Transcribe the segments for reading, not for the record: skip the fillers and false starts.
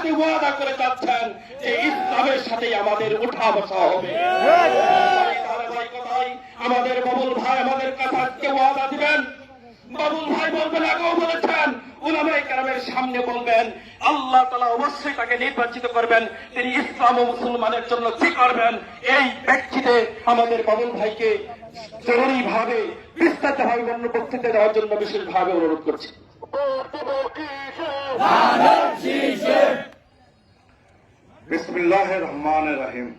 সাথে ওয়াদা করে যাচ্ছেন যে ইসলামের সাথেই আমাদের উঠা বসা হবে। আমাদের বাবুল ভাই আমাদের কাছে আজকে ওয়াদা দিবেন। বাবুল ভাই বলবেন, আগেও বলেছেন, উলামায়ে কেরামের সামনে বলবেন আল্লাহ তাআলা অবশ্যই তাকে নির্বাচিত করবেন, তিনি ইসলাম ও মুসলমানের জন্য কি করবেন। এই ব্যক্তিতে আমাদের বাবুল ভাইকে জরুরিভাবে বিস্তারিতভাবে অন্য বক্তৃতা দেওয়ার জন্য বিশেষভাবে অনুরোধ করছি। বিসমিল্লাহির রহমানির রহিম।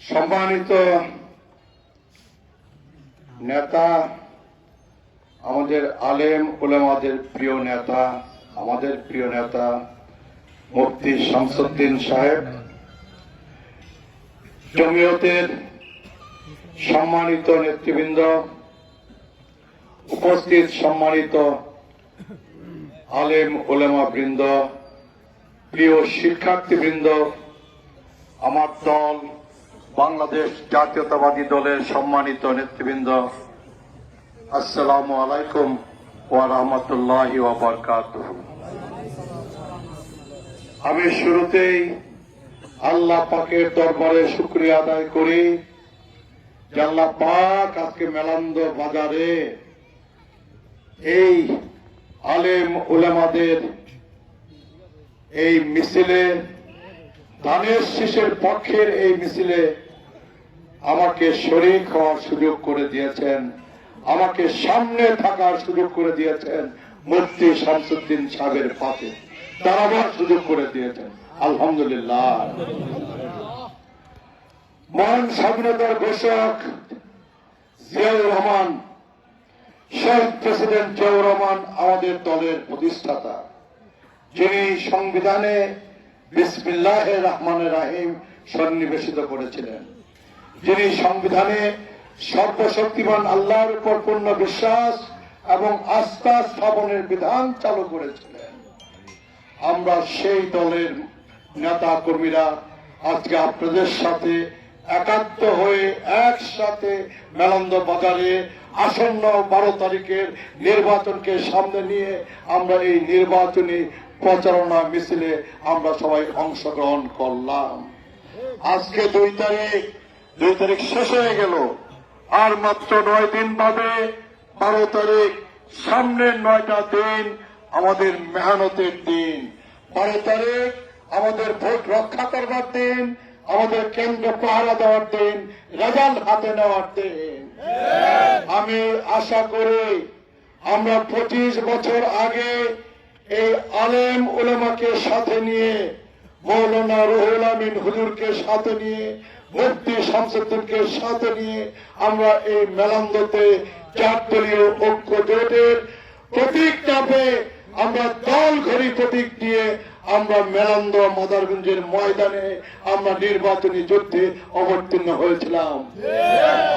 সম্মানিত নেতা, আমাদের আলেম উলামাদের প্রিয় নেতা, আমাদের প্রিয় নেতা মুফতি শামসুদ্দিন সাহেব, জমিয়তের সম্মানিত নেতৃবৃন্দ, উপস্থিত সম্মানিত আলেম উলামা বৃন্দ, প্রিয় শিক্ষার্থীবৃন্দ, আমার দল বাংলাদেশ জাতীয়তাবাদী দলের সম্মানিত নেতৃবৃন্দ, আসসালামু আলাইকুম ওয়া রাহমাতুল্লাহি ওয়া বারাকাতুহু। আমি শুরুতেই আল্লাহ পাকের দরবারে শুকরিয়া আদায় করি যে আল্লাহ পাক আজকে মেলান্দ বাজারে এই আলেম উলামাদের এই মিছিলে, ধানের শীষের পক্ষের এই মিছিলে আমাকে শরীক হওয়ার সুযোগ করে দিয়েছেন, আমাকে সামনে থাকার সুযোগ করে দিয়েছেন মুফতি শামসুদ্দিন সাহেবের পাশে দাঁড়াবার সুযোগ করে দিয়েছেন। আলহামদুলিল্লাহ। মহান স্বাধীনতার ঘোষক জিয়াউর রহমান, শহীদ প্রেসিডেন্ট জিয়াউর রহমান আমাদের দলের প্রতিষ্ঠাতা, যিনি সংবিধানে বিসমিল্লাহির রহমানির রহিম সন্নিবেশিত করেছিলেন, যিনি সংবিধানে সর্বশক্তিমান আল্লাহর উপর পূর্ণ বিশ্বাস এবং আস্থা স্থাপনের বিধান চালু করেছিলেন। আমরা সেই দলের নেতা কর্মীরা আজকে আপনাদের সাথে একাত্ম হয়ে একসাথে মেলান্দ বাজারে আসন্ন 12 তারিখের নির্বাচনকে সামনে নিয়ে আমরা এই নির্বাচনী প্রচারণা মিছিলে আমরা সবাই অংশগ্রহণ করলাম। আজকে 2 তারিখ শেষ হয়ে গেল, আর মাত্র 9 দিন বাদে 12 তারিখ, সামনের 9টা দিন আমাদের মেহনতের দিন। 12 তারিখ আমাদের ভোট রক্ষা করবার দিন, আমাদের কেন্দ্র পাহারা দেওয়ার দিন, রেজাল্ট হাতে নেওয়ার দিন। আমি আশা করি আমরা 25 বছর আগে এই আলেম উলামাকে সাথে নিয়ে, মৌলানা রুহুল আমিন হুজুরকে সাথে নিয়ে, মুফতি শামসুদ্দিনকে সাথে নিয়ে আমরা এই মেলান্দতে 4 দলীয় ঐক্য জোটের প্রতীক নামে আমরা দল ঘড়ি প্রতীক নিয়ে আমরা মেলান্দ মাদারগঞ্জের ময়দানে আমরা নির্বাচনী যুদ্ধে অবতীর্ণ হয়েছিলাম।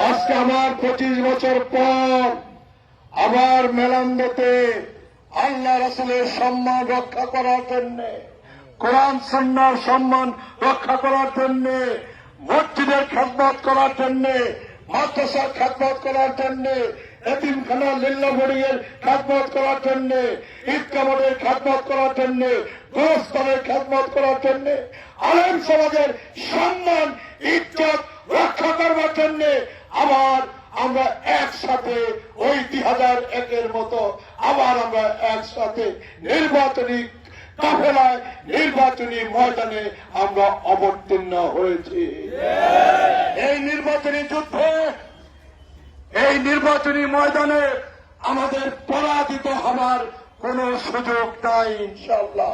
আজকে আমার 25 বছর পর আবার মেলান্দতে আল্লাহ রাসূলের সম্মান রক্ষা করার জন্য, কোরআন সুন্নাহর সম্মান রক্ষা করার জন্য, মসজিদের খেদমত করার জন্য, মাদ্রাসার খেদমত করার জন্য, এতিমখানা লিল্লাহ বোর্ডের খেদমত করার জন্য, ঈদগাহ বোর্ডের খেদমত করার জন্য, গোরস্থানের খেদমত করার জন্য, আলেম সমাজের সম্মান ইজ্জত রক্ষা করবার জন্য আবার আমরা একসাথে ওই 2001-এর মতো আবার আমরা একসাথে নির্বাচনী কাফেলায়, নির্বাচনী ময়দানে আমরা অবতীর্ণ হয়েছি। এই নির্বাচনী যুদ্ধে, এই নির্বাচনী ময়দানে আমাদের পরাজিত হবার কোন সুযোগ নাই ইনশাআল্লাহ।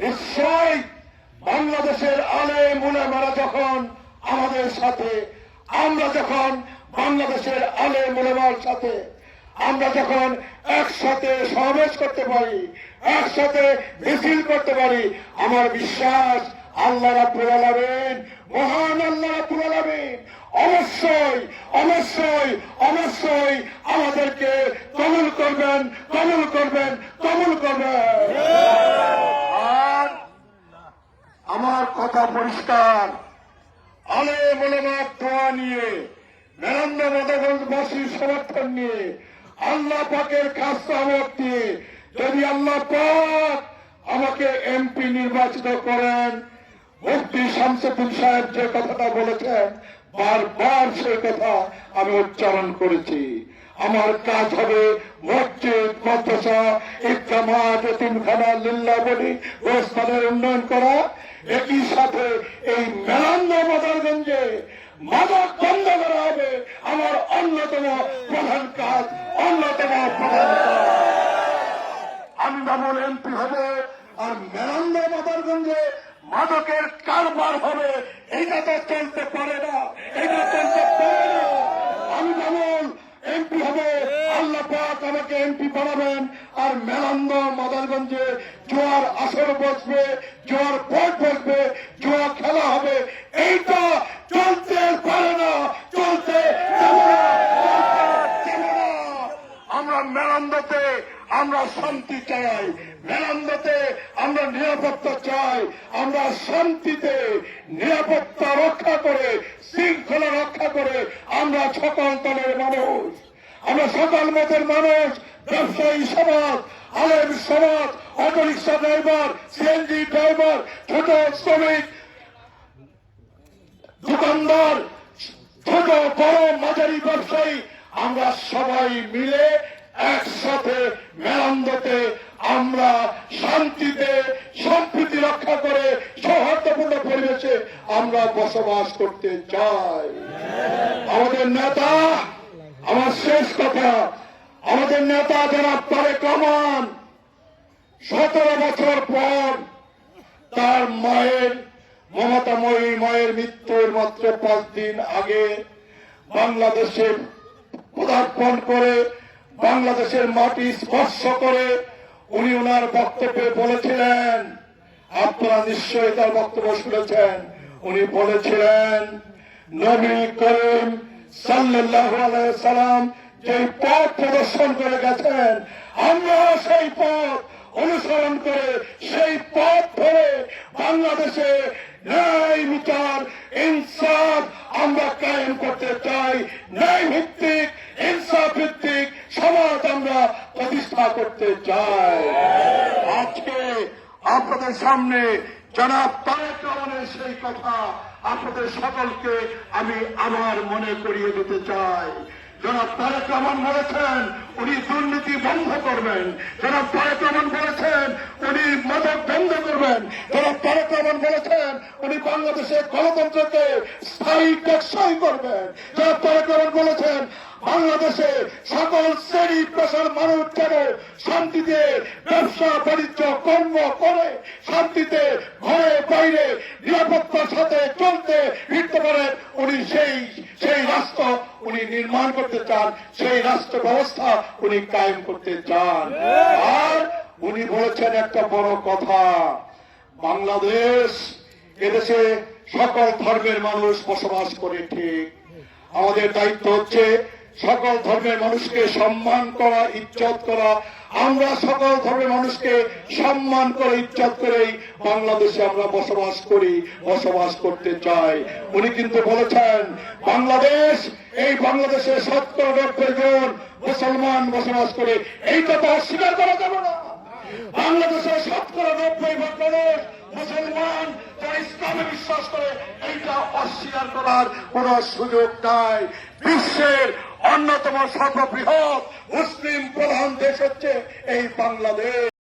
নিশ্চয়ই বাংলাদেশের আলেম উলামারা যখন আমাদের সাথে, আমরা যখন বাংলাদেশের আলেম উলামার সাথে আমরা যখন একসাথে সমাবেশ করতে পারি, একসাথে মিছিল করতে পারি, আমার বিশ্বাস আল্লাহ রাব্বুল আলামিন, মহান আল্লাহ রাব্বুল আলামিন অবশ্যই অবশ্যই অবশ্যই আমাদেরকে কবুল করবেন, কবুল করবেন, কবুল করবেন। আর আমার কথা পরিষ্কার, আলেম উলামার দোয়া নিয়ে, মেলান্দ মাদারগঞ্জবাসীর সমর্থন নিয়ে, আল্লাহ পাকের খাস রহমত নিয়ে যদি আল্লাহ পাক আমাকে এমপি নির্বাচিত করেন, মুফতি শামসুদ্দিন সাহেব যে কথাটা বলেছেন বারবার সেই কথা আমি উচ্চারণ করেছি। আমার কাজ হবে মসজিদ, মাদ্রাসা, ঈদগাহ মাঠ, এতিমখানা, লিল্লাবলী গোরস্থানের উন্নয়ন করা। একই সাথে এই মেলান্দা মাদারগঞ্জে মাদক বন্ধ করা হবে আমার অন্যতম প্রধান কাজ, অন্যতম প্রধান কাজ। আমি যেমন এমপি হবে আর মেলান্দা মাদারগঞ্জে মাদকের কারবার হবে, এটা তো চলতে পারে না, এটা চলতে পারে না। আমি যেমন এমপি হবে, আল্লাহ পাক আমাকে এমপি বানাবেন, আর মেলান্দা মাদারগঞ্জে জোয়ার আসর বসবে, জোয়ার ভোট বসবে, জোয়ার খেলা হবে, এইটা চলতে পারে না, চলতে দেব না, চলতে দেব না। আমরা মেলান্দাতে আমরা শান্তি চাই, মেলান্দাতে আমরা নিরাপত্তা চাই, আমরা শান্তিতে নিরাপত্তা রক্ষা করে, শৃঙ্খলা রক্ষা করে আমরা সকল দলের মানুষ, আমরা সকল মতের মানুষ, ব্যবসায়ী সমাজ, আলেম সমাজ, অটোরিক্সা ড্রাইভার, সিএনজি ড্রাইভার, ছোট শ্রমিক, দোকানদার, ছোট বড় মাঝারি ব্যবসায়ী, আমরা সবাই মিলে একসাথে মেলান্দতে আমরা শান্তিতে সম্প্রীতি রক্ষা করে সৌহার্দ্যপূর্ণ পরিবেশে আমরা বসবাস করতে চাই। আমাদের নেতা, আমার শেষ কথা, আমাদের নেতা যারা তারেক রহমান 17 বছর পর তার মায়ের, মমতাময়ী মায়ের মৃত্যুর মাত্র 5 দিন আগে বাংলাদেশে পদার্পণ করে, বাংলাদেশের মাটি স্পর্শ করে উনি ওনার বক্তব্যে বলেছিলেন, আপনারা নিশ্চয়ই তার বক্তব্য শুনেছেন, উনি বলেছিলেন নবী করিম সাল্লাল্লাহু আলাইহি সাল্লাম যে পথ প্রদর্শন করে গেছেন, আমরা সেই পথ অনুসরণ করে সেই পথ ধরে বাংলাদেশে ন্যায় বিচার, ইনসাফ আমরা কায়েম করতে চাই, ন্যায় ভিত্তিক, ইনসাফ ভিত্তিক সমাজ আমরা প্রতিষ্ঠা করতে চাই। আজকে আপনাদের সামনে জনাব তারেক রহমানের সেই কথা আপনাদের সকলকে আমি আবার মনে করিয়ে দিতে চাই। জনাব তারেক রহমান বলেছেন উনি দুর্নীতি বন্ধ করবেন, জনাব তারেক রহমান বলেছেন উনি মাদক বন্ধ করবেন, জনাব তারেক রহমান বলেছেন উনি বাংলাদেশের গণতন্ত্রকে স্থায়ী টেকসই করবেন, জনাব তারেক রহমান বলেছেন বাংলাদেশে সকল শ্রেণী পেশার মানুষ যেন শান্তিতে ব্যবসা বাণিজ্য কর্ম করে, শান্তিতে ঘরে বাইরে নিরাপত্তার সাথে চলতে ফিরতে পারেন, উনি সেই রাষ্ট্র উনি নির্মাণ করতে চান, সেই রাষ্ট্র ব্যবস্থা উনি কায়েম করতে চান। আর উনি বলেছেন একটা বড় কথা, বাংলাদেশ, এদেশে সকল ধর্মের মানুষ বসবাস করে, ঠিক, আমাদের দায়িত্ব হচ্ছে সকল ধর্মের মানুষকে সম্মান করা, ইজ্জত করা। আমরা সকল ধর্মের মানুষকে সম্মান করে, ইজ্জত করেই বাংলাদেশে আমরা বসবাস করি, বসবাস করতে চাই। উনি কিন্তু বলেছেন বাংলাদেশ, এই বাংলাদেশে 70-90 জন মুসলমান বসবাস করে, এইটা তো অস্বীকার করা যাবে না। বাংলাদেশের 70-90 ভাগ মানুষ মুসলমান, যারা ইসলামে বিশ্বাস করে, এইটা অস্বীকার করার কোন সুযোগ নাই। বিশ্বের অন্যতম সর্ববৃহৎ মুসলিম প্রধান দেশ হচ্ছে এই বাংলাদেশ।